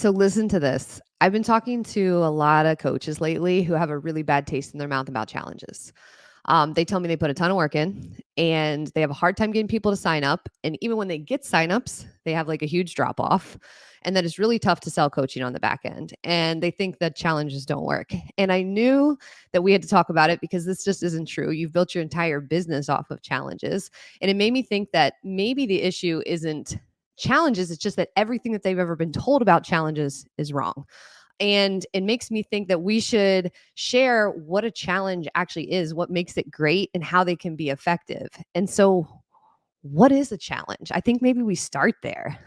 So listen to this. I've been talking to a lot of coaches lately who have a really bad taste in their mouth about challenges. They tell me they put a ton of work in and they have a hard time getting people to sign up. And even when they get signups, they have like a huge drop off. And that it's really tough to sell coaching on the back end. And they think that challenges don't work. And I knew that we had to talk about it because this just isn't true. You've built your entire business off of challenges. And it made me think that maybe the issue isn't challenges, it's just that everything that they've ever been told about challenges is wrong. And it makes me think that we should share what a challenge actually is, what makes it great, and how they can be effective. And so, what is a challenge? I think maybe we start there.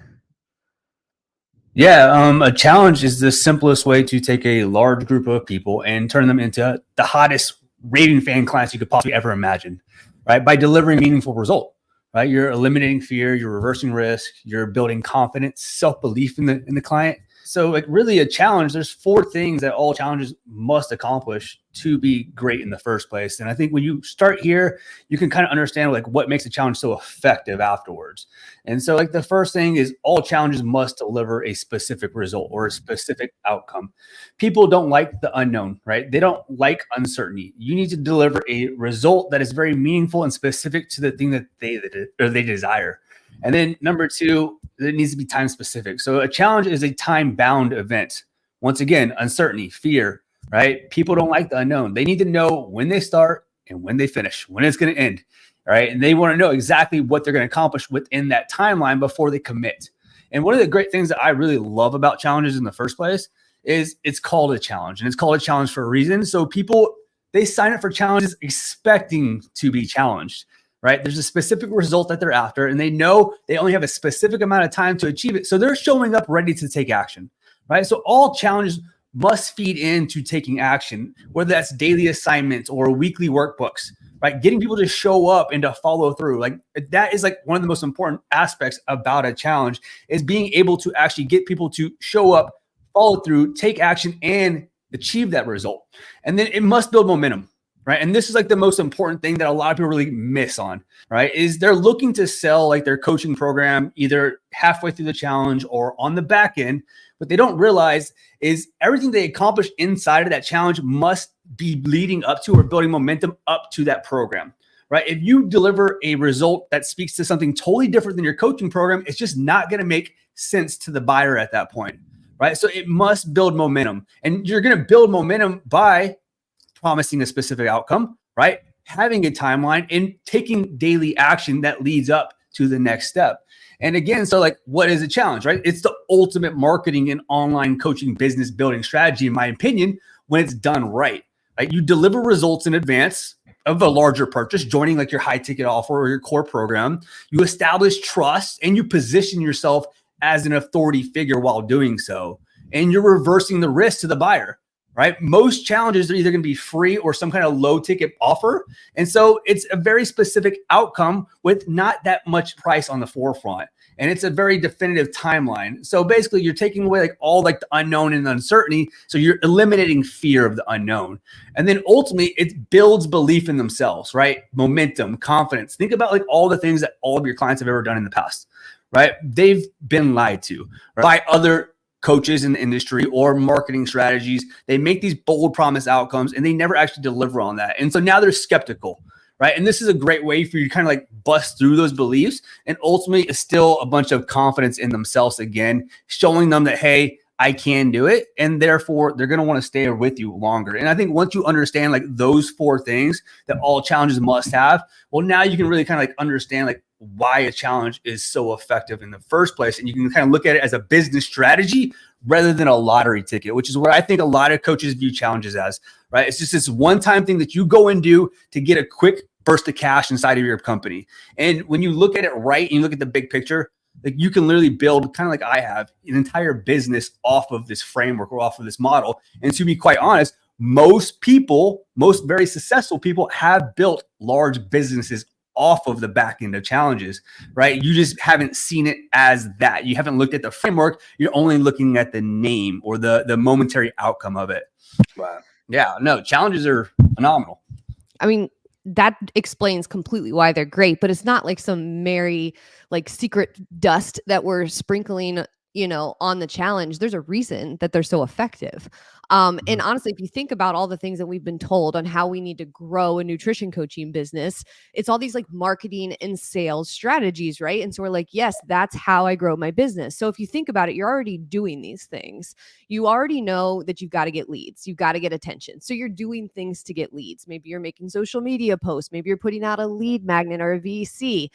Yeah, a challenge is the simplest way to take a large group of people and turn them into the hottest raving fan class you could possibly ever imagine, right? By delivering a meaningful result, right? You're eliminating fear, you're reversing risk, you're building confidence, self-belief in the client. So like really a challenge, there's 4 things that all challenges must accomplish to be great in the first place. And I think when you start here, you can kind of understand like what makes a challenge so effective afterwards. And so like the first thing is all challenges must deliver a specific result or a specific outcome. People don't like the unknown, right? They don't like uncertainty. You need to deliver a result that is very meaningful and specific to the thing that they desire. And then number 2, it needs to be time specific. So a challenge is a time bound event. Once again, uncertainty, fear, right? People don't like the unknown. They need to know when they start and when they finish, when it's going to end, right? And they want to know exactly what they're going to accomplish within that timeline before they commit. And one of the great things that I really love about challenges in the first place is it's called a challenge, and it's called a challenge for a reason. So people, they sign up for challenges expecting to be challenged. Right? There's a specific result that they're after, and they know they only have a specific amount of time to achieve it. So they're showing up ready to take action, right? So all challenges must feed into taking action, whether that's daily assignments or weekly workbooks, right? Getting people to show up and to follow through. Like that is like one of the most important aspects about a challenge is being able to actually get people to show up, follow through, take action, and achieve that result. And then it must build momentum. Right. And this is like the most important thing that a lot of people really miss on, right? Is they're looking to sell like their coaching program either halfway through the challenge or on the back end. What they don't realize is everything they accomplish inside of that challenge must be leading up to or building momentum up to that program, right? If you deliver a result that speaks to something totally different than your coaching program, it's just not going to make sense to the buyer at that point, right? So it must build momentum, and you're going to build momentum by promising a specific outcome, right? Having a timeline and taking daily action that leads up to the next step. And again, so like, what is a challenge, right? It's the ultimate marketing and online coaching business building strategy, in my opinion, when it's done right. Like you deliver results in advance of a larger purchase, joining like your high ticket offer or your core program. You establish trust and you position yourself as an authority figure while doing so. And you're reversing the risk to the buyer. Right? Most challenges are either going to be free or some kind of low ticket offer. And so it's a very specific outcome with not that much price on the forefront. And it's a very definitive timeline. So basically you're taking away like all like the unknown and the uncertainty. So you're eliminating fear of the unknown. And then ultimately it builds belief in themselves, right? Momentum, confidence. Think about like all the things that all of your clients have ever done in the past, right? They've been lied to, right? By other coaches in the industry or marketing strategies. They make these bold promise outcomes and they never actually deliver on that. And so now they're skeptical, right? And this is a great way for you to kind of like bust through those beliefs and ultimately instill a bunch of confidence in themselves again, showing them that, hey, I can do it. And therefore they're going to want to stay with you longer. And I think once you understand like those 4 things that all challenges must have, well, now you can really kind of like understand like why a challenge is so effective in the first place. And you can kind of look at it as a business strategy rather than a lottery ticket, which is what I think a lot of coaches view challenges as, right? It's just this one-time thing that you go and do to get a quick burst of cash inside of your company. And when you look at it right and you look at the big picture, like you can literally build kind of like I have an entire business off of this framework or off of this model. And to be quite honest, most very successful people have built large businesses off of the back end of challenges, right? You just haven't seen it as that. You haven't looked at the framework. You're only looking at the name or the momentary outcome of it. Wow. Yeah, no, challenges are phenomenal. I mean, that explains completely why they're great, but it's not like some merry, like secret dust that we're sprinkling on the challenge, there's a reason that they're so effective. And honestly, if you think about all the things that we've been told on how we need to grow a nutrition coaching business, it's all these like marketing and sales strategies, right? And so we're like, yes, that's how I grow my business. So if you think about it, you're already doing these things. You already know that you've got to get leads, you've got to get attention. So you're doing things to get leads. Maybe you're making social media posts, maybe you're putting out a lead magnet or a VC.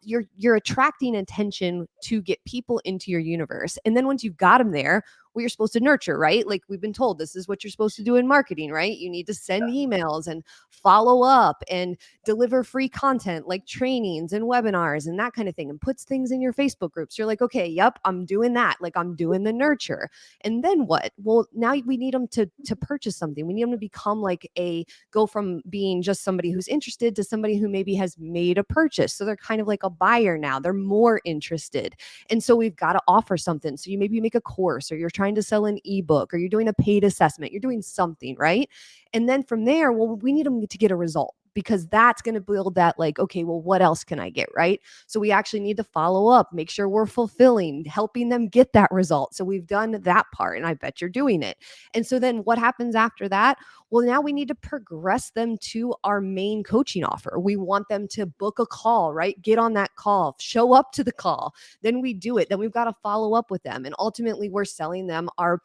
You're attracting attention to get people into your universe. And then once you've got them there, well, you're supposed to nurture, right? Like we've been told, this is what you're supposed to do in marketing, right? You need to send emails and follow up and deliver free content like trainings and webinars and that kind of thing, and puts things in your Facebook groups. You're like, okay, yep, I'm doing that. Like I'm doing the nurture. And then what? Well, now we need them to purchase something. We need them to become like go from being just somebody who's interested to somebody who maybe has made a purchase. So they're kind of like a buyer now. They're more interested. And so we've got to offer something. So you maybe make a course, or you're trying to sell an ebook, or you're doing a paid assessment. You're doing something, right? And then from there, well, we need them to get a result, because that's going to build that like, okay, well, what else can I get, right? So we actually need to follow up, make sure we're fulfilling, helping them get that result. So we've done that part, and I bet you're doing it. And so then what happens after that? Well, now we need to progress them to our main coaching offer. We want them to book a call, right? Get on that call, show up to the call. Then we do it. Then we've got to follow up with them. And ultimately we're selling them our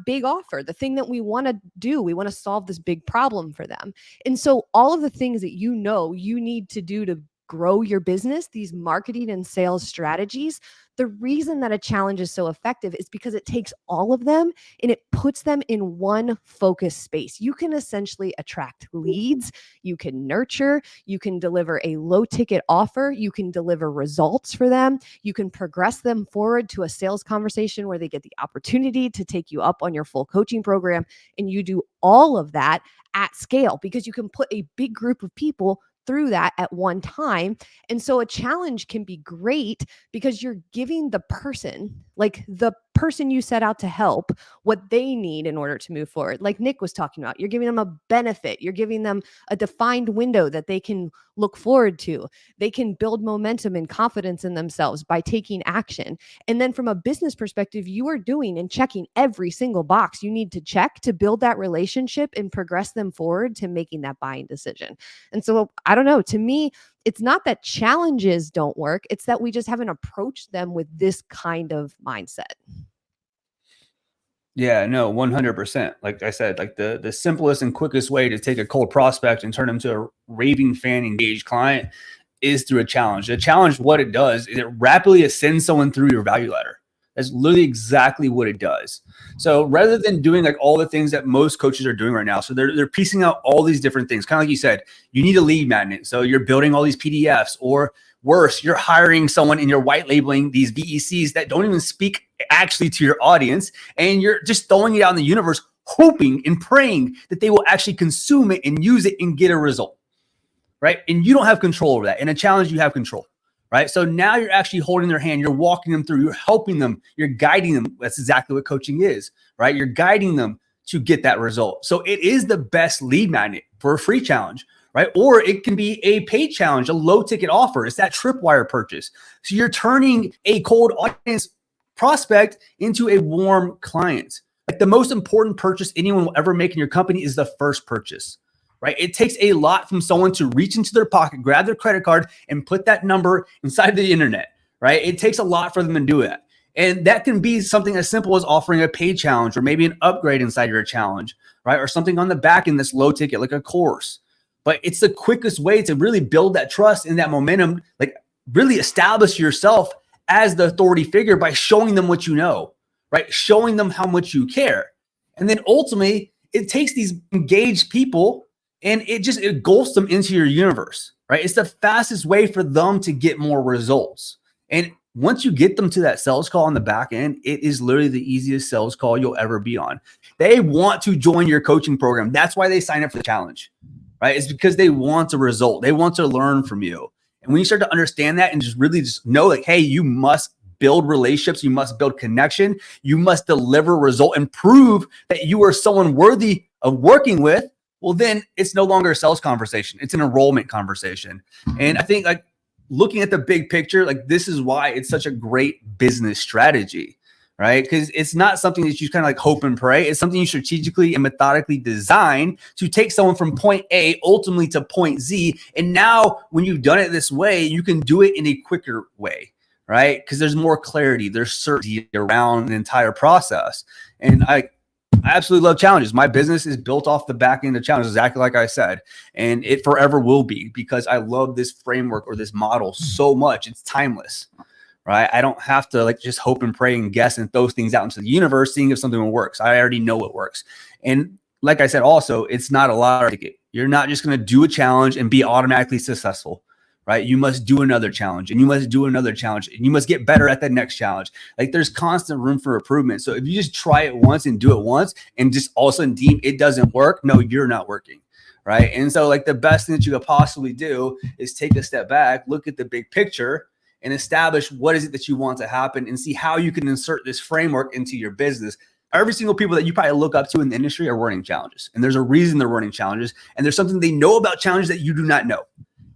big offer, the thing that we want to do. We want to solve this big problem for them. And so all of the things that you need to do to grow your business, these marketing and sales strategies, the reason that a challenge is so effective is because it takes all of them and it puts them in one focus space. You can essentially attract leads, you can nurture, you can deliver a low ticket offer, you can deliver results for them, you can progress them forward to a sales conversation where they get the opportunity to take you up on your full coaching program. And you do all of that at scale because you can put a big group of people through that at one time. And so a challenge can be great because you're giving the person, like the person you set out to help, what they need in order to move forward. Like Nick was talking about, you're giving them a benefit, you're giving them a defined window that they can look forward to. They can build momentum and confidence in themselves by taking action. And then from a business perspective, you are doing and checking every single box you need to check to build that relationship and progress them forward to making that buying decision. And so I don't know, to me, it's not that challenges don't work. It's that we just haven't approached them with this kind of mindset. Yeah, no, 100%. Like I said, like the simplest and quickest way to take a cold prospect and turn them to a raving fan engaged client is through a challenge. A challenge, what it does is it rapidly ascends someone through your value ladder. That's literally exactly what it does. So rather than doing like all the things that most coaches are doing right now, so they're piecing out all these different things. Kind of like you said, you need a lead magnet. So you're building all these PDFs, or worse, you're hiring someone and you're white labeling these VECs that don't even speak actually to your audience. And you're just throwing it out in the universe, hoping and praying that they will actually consume it and use it and get a result, right? And you don't have control over that. In a challenge, you have control. Right. So now you're actually holding their hand. You're walking them through. You're helping them. You're guiding them. That's exactly what coaching is. Right. You're guiding them to get that result. So it is the best lead magnet for a free challenge. Right. Or it can be a paid challenge, a low ticket offer. It's that tripwire purchase. So you're turning a cold audience prospect into a warm client. Like the most important purchase anyone will ever make in your company is the first purchase. Right? It takes a lot from someone to reach into their pocket, grab their credit card, and put that number inside the internet, right? It takes a lot for them to do that. And that can be something as simple as offering a paid challenge, or maybe an upgrade inside your challenge, right? Or something on the back end that's low ticket, like a course. But it's the quickest way to really build that trust and that momentum, like really establish yourself as the authority figure by showing them what you know, right? Showing them how much you care. And then ultimately, it takes these engaged people and it engulfs them into your universe, right? It's the fastest way for them to get more results. And once you get them to that sales call on the back end, it is literally the easiest sales call you'll ever be on. They want to join your coaching program. That's why they sign up for the challenge, right? It's because they want a result. They want to learn from you. And when you start to understand that and just really just know like, hey, you must build relationships, you must build connection, you must deliver a result and prove that you are someone worthy of working with, well, then it's no longer a sales conversation. It's an enrollment conversation. And I think like looking at the big picture, like this is why it's such a great business strategy, right? Because it's not something that you kind of like hope and pray. It's something you strategically and methodically design to take someone from point A ultimately to point Z. And now when you've done it this way, you can do it in a quicker way, right? Because there's more clarity, there's certainty around the entire process. And I absolutely love challenges. My business is built off the back end of challenges, exactly like I said, and it forever will be, because I love this framework or this model so much. It's timeless, right? I don't have to like just hope and pray and guess and throw things out into the universe, seeing if something works. I already know it works. And like I said, also, it's not a lottery ticket. You're not just going to do a challenge and be automatically successful, right? You must do another challenge, and you must do another challenge, and you must get better at the next challenge. Like there's constant room for improvement. So if you just try it once and do it once and just all of a sudden deem it doesn't work, no, you're not working, right? And so like the best thing that you could possibly do is take a step back, look at the big picture, and establish what is it that you want to happen, and see how you can insert this framework into your business. Every single people that you probably look up to in the industry are running challenges, and there's a reason they're running challenges, and there's something they know about challenges that you do not know.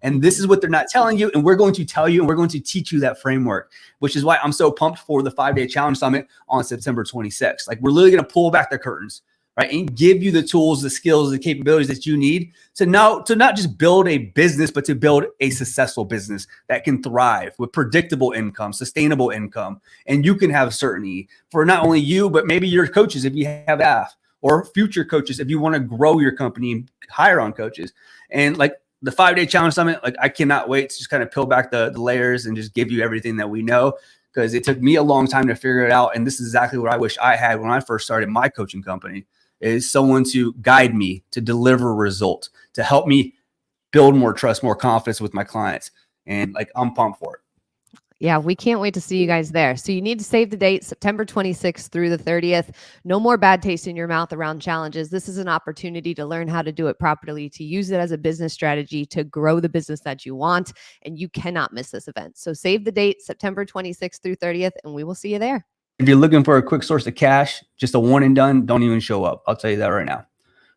And this is what they're not telling you, and we're going to tell you, and we're going to teach you that framework, which is why I'm so pumped for the 5-day challenge summit on September 26th. Like we're literally going to pull back the curtains, right, and give you the tools, the skills, the capabilities that you need to not just build a business, but to build a successful business that can thrive with predictable income, sustainable income, and you can have certainty for not only you, but maybe your coaches if you have staff, or future coaches if you want to grow your company and hire on coaches. And like the 5-day challenge summit, like I cannot wait to just kind of peel back the layers and just give you everything that we know, because it took me a long time to figure it out. And this is exactly what I wish I had when I first started my coaching company, is someone to guide me, to deliver results, to help me build more trust, more confidence with my clients. And like, I'm pumped for it. Yeah, we can't wait to see you guys there. So you need to save the date, September 26th through the 30th. No more bad taste in your mouth around challenges. This is an opportunity to learn how to do it properly, to use it as a business strategy, to grow the business that you want. And you cannot miss this event. So save the date, September 26th through 30th, and we will see you there. If you're looking for a quick source of cash, just a one and done, don't even show up. I'll tell you that right now.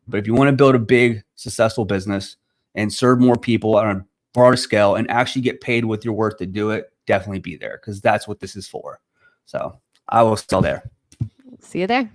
But if you want to build a big, successful business and serve more people on a broader scale and actually get paid with your work to do it, definitely be there, because that's what this is for. So I will still there. See you there.